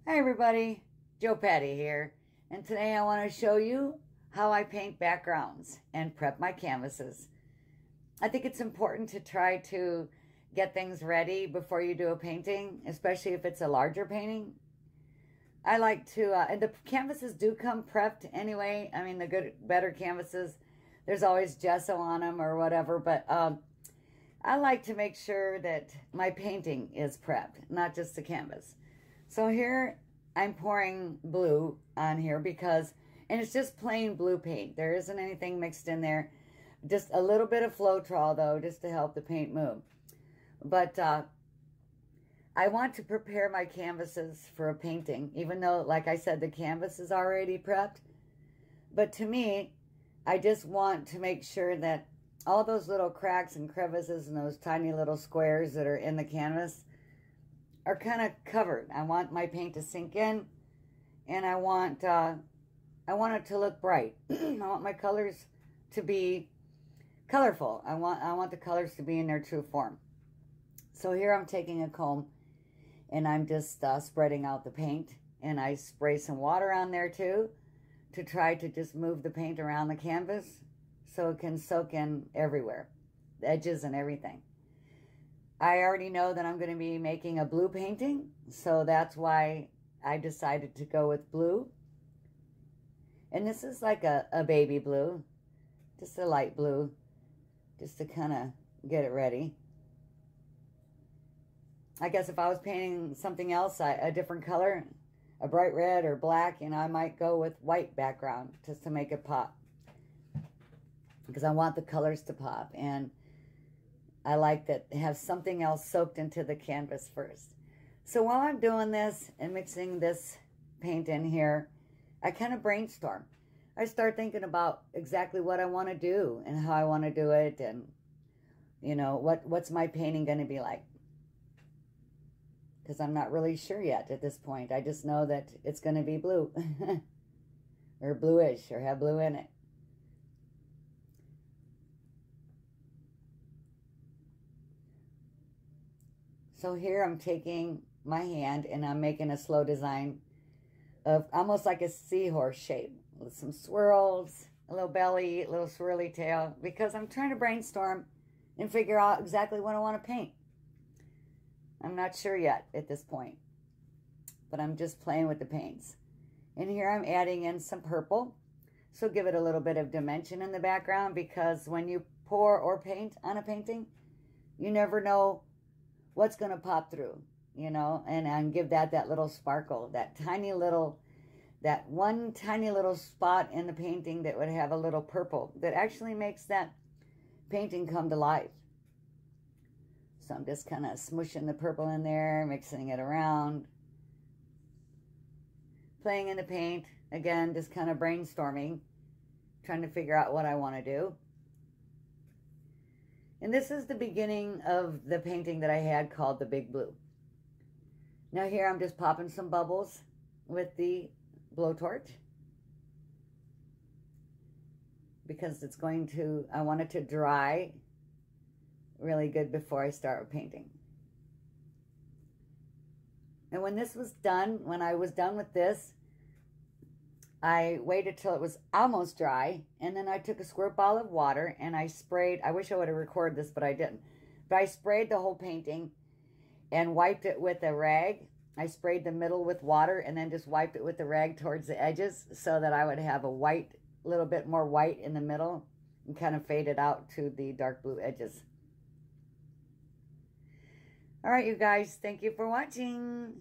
Hi everybody, JoPaddy here, and today I want to show you how I paint backgrounds and prep my canvases. I think it's important to try to get things ready before you do a painting, especially if it's a larger painting. I like to, and the canvases do come prepped anyway. I mean, the better canvases, there's always gesso on them or whatever, but I like to make sure that my painting is prepped, not just the canvas. So here I'm pouring blue on here because, and it's just plain blue paint. There isn't anything mixed in there. Just a little bit of Floetrol though, just to help the paint move. But I want to prepare my canvases for a painting, even though, like I said, the canvas is already prepped. But to me, I just want to make sure that all those little cracks and crevices and those tiny little squares that are in the canvas are kind of covered. I want my paint to sink in, and I want it to look bright. I want my colors to be colorful. I want the colors to be in their true form. So here I'm taking a comb and I'm just spreading out the paint, and I spray some water on there too to try to just move the paint around the canvas so it can soak in everywhere, the edges and everything. I already know that I'm going to be making a blue painting, so that's why I decided to go with blue. And this is like a baby blue, just a light blue, just to kind of get it ready. I guess if I was painting something else, a different color, a bright red or black, I might go with white background just to make it pop. Because I want the colors to pop, and I like that have something else soaked into the canvas first. So while I'm doing this and mixing this paint in here, I kind of brainstorm. I start thinking about exactly what I want to do and how I want to do it, and what's my painting going to be like. Because I'm not really sure yet at this point. I just know that it's going to be blue or bluish or have blue in it. So here I'm taking my hand and I'm making a slow design of almost like a seahorse shape with some swirls, a little belly, a little swirly tail, because I'm trying to brainstorm and figure out exactly what I want to paint. I'm not sure yet at this point, but I'm just playing with the paints. And here I'm adding in some purple, so give it a little bit of dimension in the background, because when you pour or paint on a painting, you never know what's going to pop through, and give that little sparkle, that one tiny little spot in the painting that would have a little purple that actually makes that painting come to life. So I'm just kind of smushing the purple in there, mixing it around, playing in the paint, again, just kind of brainstorming, trying to figure out what I want to do. And this is the beginning of the painting that I had called the Big Blue. Now here I'm just popping some bubbles with the blowtorch, because I want it to dry really good before I start painting. And when I was done with this, I waited till it was almost dry, and then I took a squirt ball of water and I sprayed. I wish I would have recorded this, but I didn't. But I sprayed the whole painting and wiped it with a rag. I sprayed the middle with water and then just wiped it with the rag towards the edges so that I would have a little bit more white in the middle, and kind of fade it out to the dark blue edges. All right, you guys, thank you for watching.